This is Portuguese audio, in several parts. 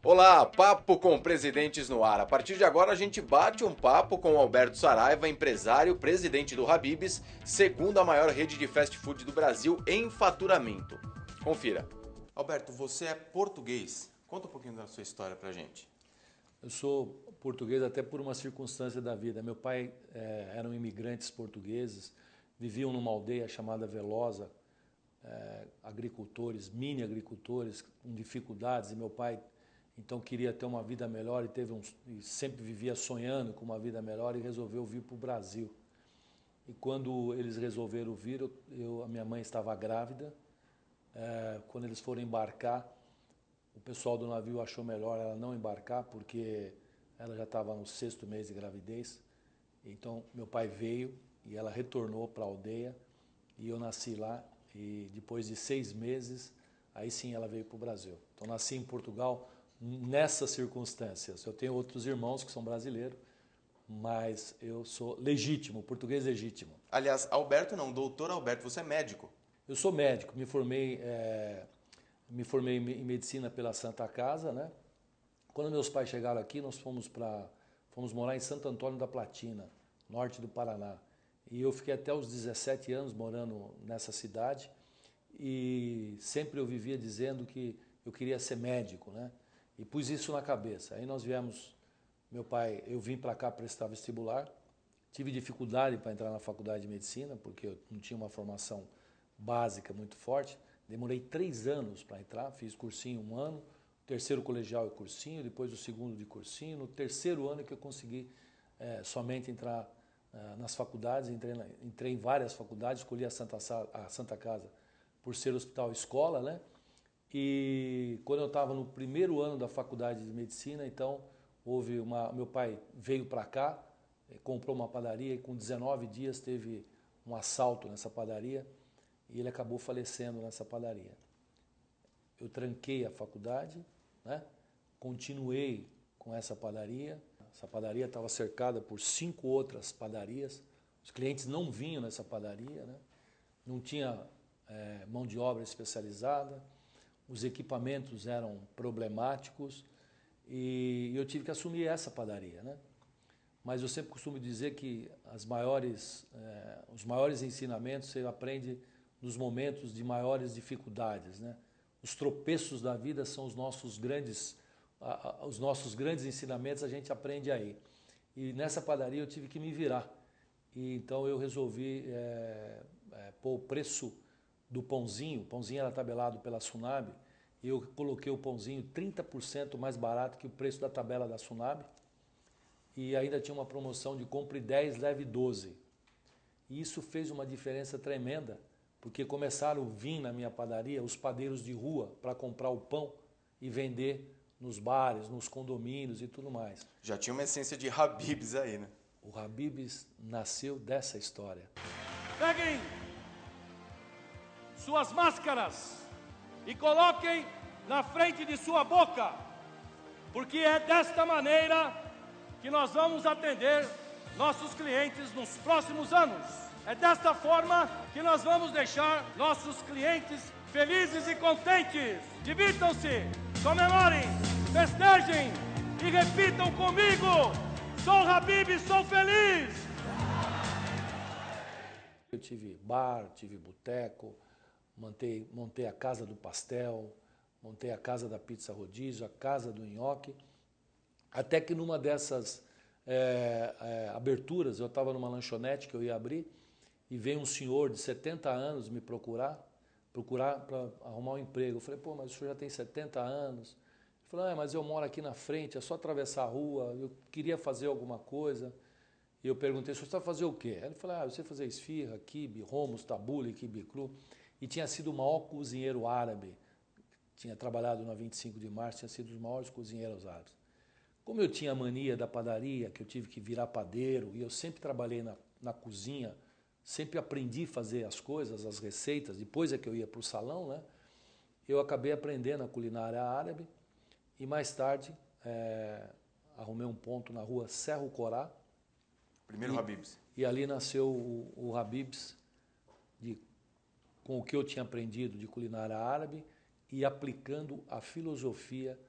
Olá, Papo com Presidentes no ar. A partir de agora a gente bate um papo com o Alberto Saraiva, empresário, presidente do Habib's, segunda maior rede de fast food do Brasil em faturamento. Confira. Alberto, você é português. Conta um pouquinho da sua história pra gente. Eu sou português até por uma circunstância da vida. Meu pai eram imigrantes portugueses, viviam numa aldeia chamada Velosa, agricultores, mini agricultores, com dificuldades, e meu pai então queria ter uma vida melhor e sempre vivia sonhando com uma vida melhor e resolveu vir para o Brasil. E quando eles resolveram vir, a minha mãe estava grávida. Quando eles foram embarcar, o pessoal do navio achou melhor ela não embarcar porque ela já estava no 6º mês de gravidez. Então meu pai veio e ela retornou para a aldeia e eu nasci lá. E depois de 6 meses, aí sim ela veio para o Brasil. Então nasci em Portugal nessas circunstâncias. Eu tenho outros irmãos que são brasileiros, mas eu sou legítimo, português legítimo. Aliás, Alberto não, doutor Alberto, você é médico. Eu sou médico, me formei em medicina pela Santa Casa, né? Quando meus pais chegaram aqui, nós fomos morar em Santo Antônio da Platina, norte do Paraná. E eu fiquei até os 17 anos morando nessa cidade e sempre eu vivia dizendo que eu queria ser médico, né? E pus isso na cabeça. Aí nós viemos, eu vim para cá prestar vestibular, tive dificuldade para entrar na faculdade de medicina, porque eu não tinha uma formação básica muito forte. Demorei 3 anos para entrar, fiz cursinho 1 ano, terceiro colegial e cursinho, depois o segundo de cursinho. No terceiro ano que eu consegui somente entrar nas faculdades, entrei em várias faculdades, escolhi a Santa Casa por ser hospital escola, né? E quando eu estava no primeiro ano da faculdade de medicina, então meu pai veio para cá, comprou uma padaria e com 19 dias teve um assalto nessa padaria e ele acabou falecendo nessa padaria. Eu tranquei a faculdade, né? Continuei com essa padaria. Essa padaria estava cercada por 5 outras padarias. Os clientes não vinham nessa padaria, né? Não tinha mão de obra especializada, os equipamentos eram problemáticos e eu tive que assumir essa padaria, né? Mas eu sempre costumo dizer que os maiores ensinamentos você aprende nos momentos de maiores dificuldades, né? Os tropeços da vida são os nossos grandes ensinamentos, a gente aprende aí. E nessa padaria eu tive que me virar. E então eu resolvi pôr o preço do pãozinho. O pãozinho era tabelado pela Sunab. E eu coloquei o pãozinho 30% mais barato que o preço da tabela da Sunab. E ainda tinha uma promoção de compre 10, leve 12. E isso fez uma diferença tremenda, porque começaram a vir na minha padaria os padeiros de rua para comprar o pão e vender nos bares, nos condomínios e tudo mais. Já tinha uma essência de Habib's aí, né? O Habib's nasceu dessa história. Peguem suas máscaras e coloquem na frente de sua boca, porque é desta maneira que nós vamos atender nossos clientes nos próximos anos. É desta forma que nós vamos deixar nossos clientes felizes e contentes. Divirtam-se, comemorem, festejem e repitam comigo: sou Habib, sou feliz! Eu tive bar, tive boteco, montei a Casa do Pastel, montei a Casa da Pizza Rodízio, a Casa do Nhoque, até que numa dessas aberturas, eu estava numa lanchonete que eu ia abrir, e veio um senhor de 70 anos me procurar para arrumar um emprego. Eu falei, pô, mas o senhor já tem 70 anos? Ele falou, mas eu moro aqui na frente, é só atravessar a rua, eu queria fazer alguma coisa. E eu perguntei, o senhor sabe fazer o quê? Ele falou, eu sei fazer esfirra, quibe, hummus, tabule, quibe cru. E tinha sido o maior cozinheiro árabe, tinha trabalhado na 25 de março, tinha sido os maiores cozinheiros árabes. Como eu tinha a mania da padaria, que eu tive que virar padeiro, e eu sempre trabalhei na cozinha, sempre aprendi a fazer as coisas, as receitas, depois é que eu ia para o salão, né? Eu acabei aprendendo a culinária árabe e mais tarde arrumei um ponto na rua Cerro Corá. Primeiro Habib's. E ali nasceu o Habib's, com o que eu tinha aprendido de culinária árabe e aplicando a filosofia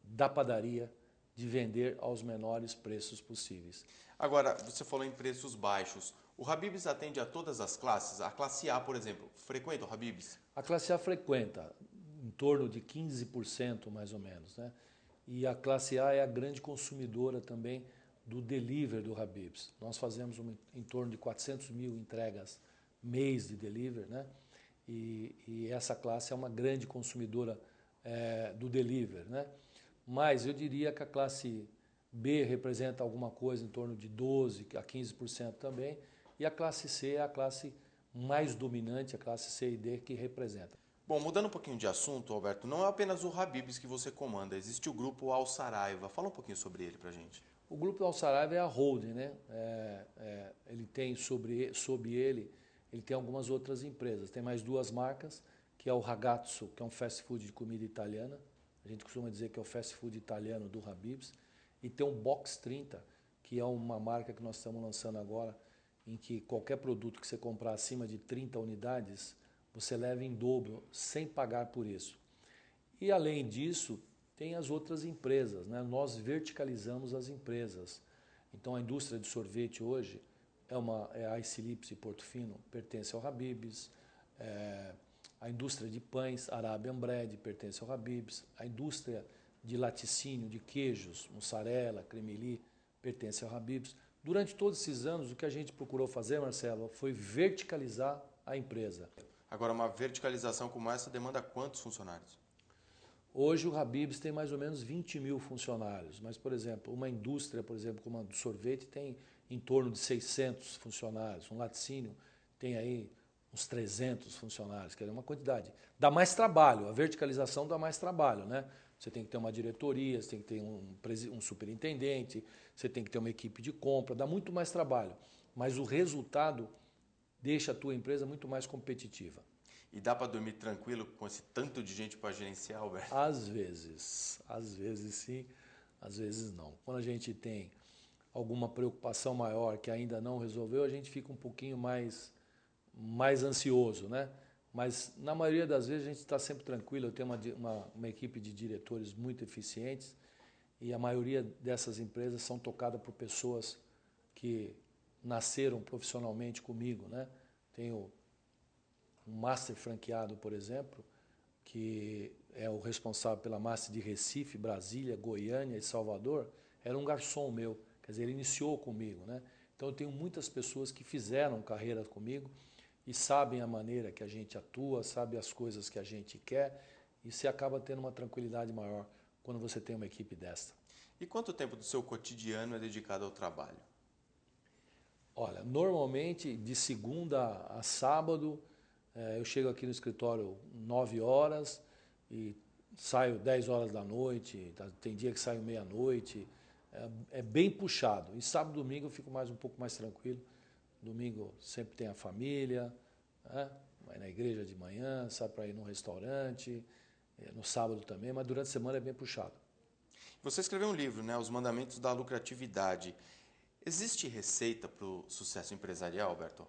da padaria de vender aos menores preços possíveis. Agora, você falou em preços baixos. O Habib's atende a todas as classes? A classe A, por exemplo, frequenta o Habib's? A classe A frequenta em torno de 15% mais ou menos, né? E a classe A é a grande consumidora também do delivery do Habib's. Nós fazemos em torno de 400 mil entregas mês de delivery, né? E essa classe é uma grande consumidora do delivery, né? Mas eu diria que a classe B representa alguma coisa em torno de 12% a 15% também, e a classe C é a classe mais dominante, a classe C e D, que representa. Bom, mudando um pouquinho de assunto, Alberto, não é apenas o Habib's que você comanda, existe o grupo Al Saraiva. Fala um pouquinho sobre ele pra gente. O grupo Al Saraiva é a holding, né? Ele tem sob ele tem algumas outras empresas. Tem mais duas marcas, que é o Ragazzo, que é um fast food de comida italiana. A gente costuma dizer que é o fast food italiano do Habib's. E tem o Box 30, que é uma marca que nós estamos lançando agora, em que qualquer produto que você comprar acima de 30 unidades, você leva em dobro, sem pagar por isso. E além disso, tem as outras empresas, né? Nós verticalizamos as empresas. Então a indústria de sorvete hoje é a Ice Lips e Porto Fino, pertence ao Habib's. A indústria de pães, Arabian Bread, pertence ao Habib's. A indústria de laticínio, de queijos, mussarela, cremeli, pertence ao Habib's. Durante todos esses anos, o que a gente procurou fazer, Marcelo, foi verticalizar a empresa. Agora, uma verticalização como essa demanda quantos funcionários? Hoje o Habib's tem mais ou menos 20 mil funcionários, mas, por exemplo, uma indústria, por exemplo, como a do sorvete, tem em torno de 600 funcionários. Um laticínio tem aí uns 300 funcionários, que é uma quantidade. Dá mais trabalho, a verticalização dá mais trabalho, né? Você tem que ter uma diretoria, você tem que ter um superintendente, você tem que ter uma equipe de compra, dá muito mais trabalho. Mas o resultado deixa a tua empresa muito mais competitiva. E dá para dormir tranquilo com esse tanto de gente para gerenciar, Alberto? Às vezes sim, às vezes não. Quando a gente tem alguma preocupação maior que ainda não resolveu, a gente fica um pouquinho mais ansioso, né? Mas na maioria das vezes a gente está sempre tranquilo. Eu tenho uma equipe de diretores muito eficientes e a maioria dessas empresas são tocadas por pessoas que nasceram profissionalmente comigo, né? Tenho um master franqueado, por exemplo, que é o responsável pela Master de Recife, Brasília, Goiânia e Salvador, era um garçom meu, quer dizer, ele iniciou comigo, né? Então eu tenho muitas pessoas que fizeram carreira comigo e sabem a maneira que a gente atua, sabem as coisas que a gente quer, e você acaba tendo uma tranquilidade maior quando você tem uma equipe dessa. E quanto tempo do seu cotidiano é dedicado ao trabalho? Olha, normalmente de segunda a sábado, eu chego aqui no escritório 9 horas e saio 10 horas da noite, tem dia que saio meia-noite, é bem puxado. E sábado e domingo eu fico um pouco mais tranquilo. Domingo sempre tem a família, né? Vai na igreja de manhã, sai para ir num restaurante, no sábado também, mas durante a semana é bem puxado. Você escreveu um livro, né? Os Mandamentos da Lucratividade. Existe receita para o sucesso empresarial, Alberto?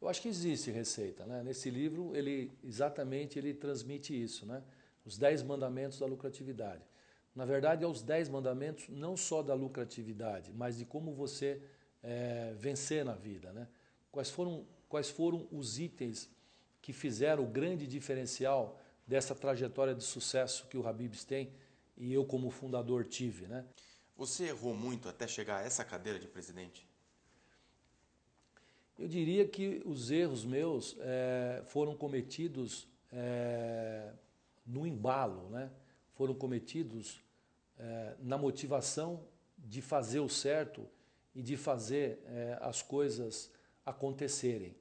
Eu acho que existe receita, né? Nesse livro, ele transmite isso, né? Os 10 mandamentos da lucratividade. Na verdade, é os 10 mandamentos não só da lucratividade, mas de como você vencer na vida, né? Quais foram os itens que fizeram o grande diferencial dessa trajetória de sucesso que o Habib's tem e eu como fundador tive, né? Você errou muito até chegar a essa cadeira de presidente? Eu diria que os erros meus foram cometidos no embalo, né? Foram cometidos na motivação de fazer o certo e de fazer as coisas acontecerem.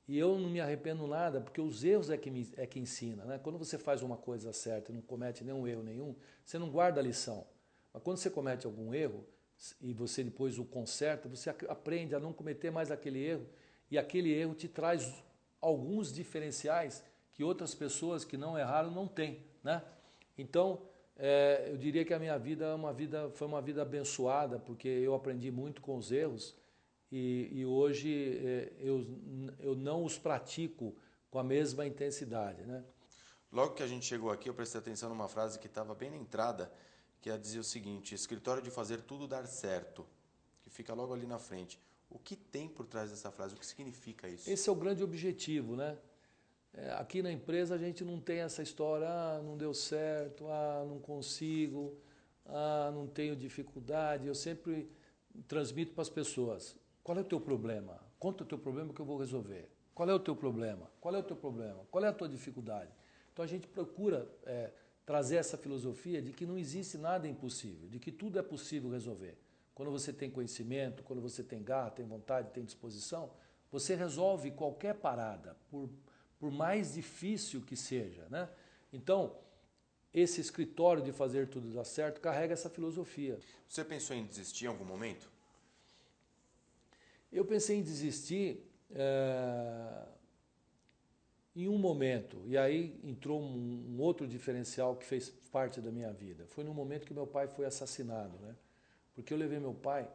E eu não me arrependo nada, porque os erros é que ensina, né? Quando você faz uma coisa certa e não comete nenhum erro nenhum, você não guarda a lição. Mas quando você comete algum erro e você depois o conserta, você aprende a não cometer mais aquele erro, e aquele erro te traz alguns diferenciais que outras pessoas que não erraram não têm, né? Então, eu diria que a minha vida foi uma vida abençoada, porque eu aprendi muito com os erros e hoje eu não os pratico com a mesma intensidade, né? Logo que a gente chegou aqui, eu prestei atenção numa frase que estava bem na entrada, que ela dizia o seguinte: escritório de fazer tudo dar certo, que fica logo ali na frente. O que tem por trás dessa frase? O que significa isso? Esse é o grande objetivo, né? Aqui na empresa a gente não tem essa história, não deu certo, não consigo, não tenho dificuldade. Eu sempre transmito para as pessoas: qual é o teu problema? Conta o teu problema que eu vou resolver. Qual é o teu problema? Qual é o teu problema? Qual é a tua dificuldade? Então a gente procura trazer essa filosofia de que não existe nada impossível, de que tudo é possível resolver. Quando você tem conhecimento, quando você tem garra, tem vontade, tem disposição, você resolve qualquer parada, por mais difícil que seja, né? Então, esse escritório de fazer tudo dar certo carrega essa filosofia. Você pensou em desistir em algum momento? Eu pensei em desistir em um momento, e aí entrou um outro diferencial que fez parte da minha vida. Foi no momento que meu pai foi assassinado, né? Porque eu levei meu pai,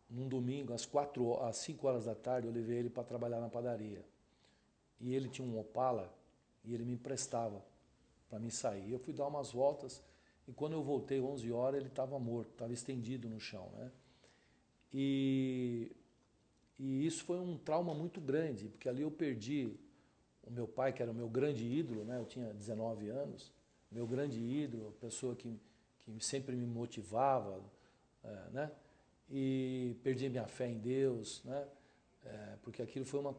num domingo, às 5 horas da tarde, eu levei ele para trabalhar na padaria. E ele tinha um Opala e ele me emprestava para mim sair. Eu fui dar umas voltas e quando eu voltei 11 horas ele estava morto, estava estendido no chão, né? E isso foi um trauma muito grande, porque ali eu perdi o meu pai, que era o meu grande ídolo, né? Eu tinha 19 anos, meu grande ídolo, a pessoa que sempre me motivava, né? E perdi minha fé em Deus, né? Porque aquilo foi uma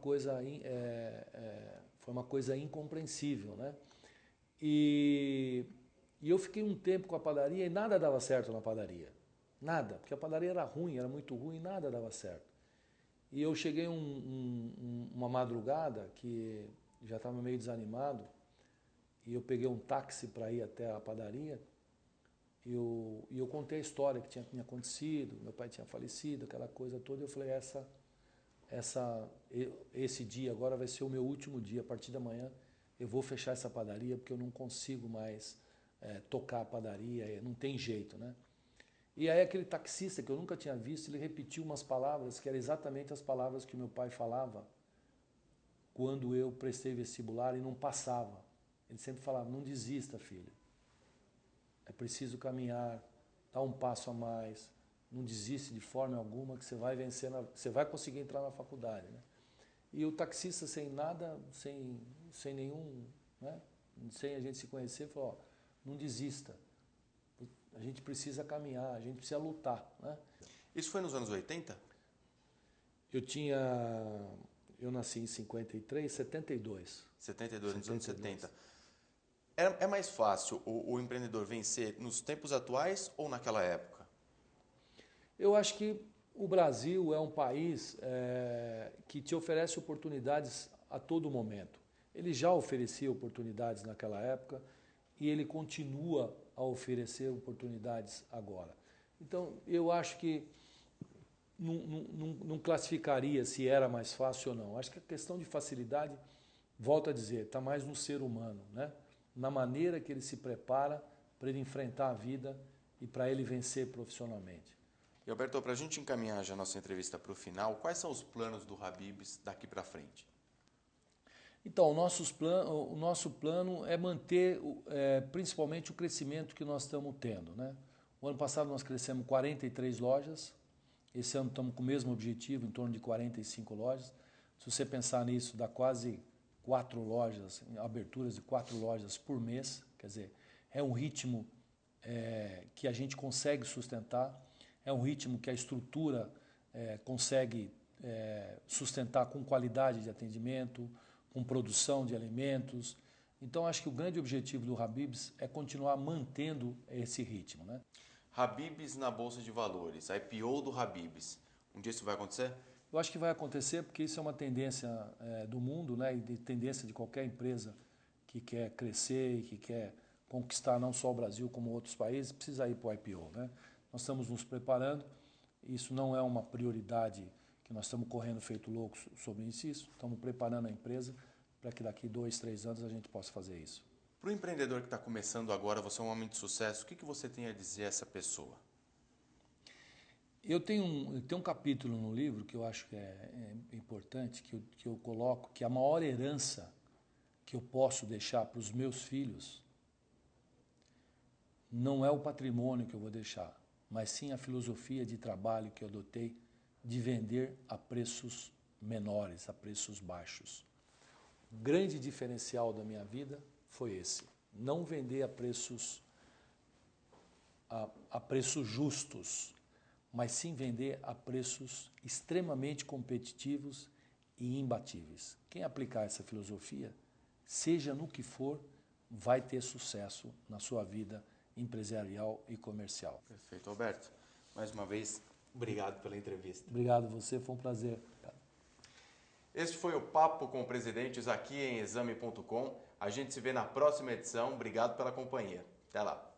coisa incompreensível, né? E eu fiquei um tempo com a padaria e nada dava certo na padaria. Nada, porque a padaria era ruim, era muito ruim, nada dava certo. E eu cheguei uma madrugada que já estava meio desanimado e eu peguei um táxi para ir até a padaria e eu contei a história que tinha me acontecido, meu pai tinha falecido, aquela coisa toda. Eu falei: esse dia agora vai ser o meu último dia, a partir da manhã eu vou fechar essa padaria porque eu não consigo mais tocar a padaria, não tem jeito, né? E aí aquele taxista que eu nunca tinha visto, ele repetiu umas palavras que eram exatamente as palavras que meu pai falava quando eu prestei vestibular e não passava. Ele sempre falava: não desista, filho. É preciso caminhar, dar um passo a mais, não desiste de forma alguma que você vai vencer, você vai conseguir entrar na faculdade, né? E o taxista, sem nada, sem nenhum, né? Sem a gente se conhecer, falou: ó, não desista. A gente precisa caminhar, a gente precisa lutar, né? Isso foi nos anos 80? Eu nasci em 53, 72. 72, nos anos 70. É mais fácil o empreendedor vencer nos tempos atuais ou naquela época? Eu acho que o Brasil é um país que te oferece oportunidades a todo momento. Ele já oferecia oportunidades naquela época e ele continua a oferecer oportunidades agora. Então, eu acho que não classificaria se era mais fácil ou não. Acho que a questão de facilidade, volto a dizer, está mais no ser humano, né? Na maneira que ele se prepara para ele enfrentar a vida e para ele vencer profissionalmente. E Alberto, para a gente encaminhar já a nossa entrevista para o final, quais são os planos do Habib's daqui para frente? Então, o nosso plano é manter principalmente o crescimento que nós estamos tendo, né? O ano passado nós crescemos 43 lojas, esse ano estamos com o mesmo objetivo, em torno de 45 lojas. Se você pensar nisso, dá quase 4 lojas, aberturas de 4 lojas por mês, quer dizer, é um ritmo que a gente consegue sustentar, é um ritmo que a estrutura consegue sustentar com qualidade de atendimento, com produção de alimentos. Então, acho que o grande objetivo do Habib's é continuar mantendo esse ritmo, né? Habib's na Bolsa de Valores, a IPO do Habib's. Um dia isso vai acontecer? Eu acho que vai acontecer porque isso é uma tendência do mundo, né? E de tendência de qualquer empresa que quer crescer e que quer conquistar não só o Brasil como outros países, precisa ir para o IPO, né? Nós estamos nos preparando, isso não é uma prioridade que nós estamos correndo feito loucos sobre isso, estamos preparando a empresa para que daqui 2, 3 anos a gente possa fazer isso. Para o empreendedor que está começando agora, você é um homem de sucesso, o que você tem a dizer a essa pessoa? Eu tenho um capítulo no livro que eu acho que é importante, que eu coloco, que a maior herança que eu posso deixar para os meus filhos não é o patrimônio que eu vou deixar, mas sim a filosofia de trabalho que eu adotei de vender a preços menores, a preços baixos. O grande diferencial da minha vida foi esse, não vender a preços justos, mas sim vender a preços extremamente competitivos e imbatíveis. Quem aplicar essa filosofia, seja no que for, vai ter sucesso na sua vida empresarial e comercial. Perfeito, Alberto. Mais uma vez, obrigado pela entrevista. Obrigado a você, foi um prazer. Este foi o Papo com Presidentes aqui em Exame.com. A gente se vê na próxima edição. Obrigado pela companhia. Até lá.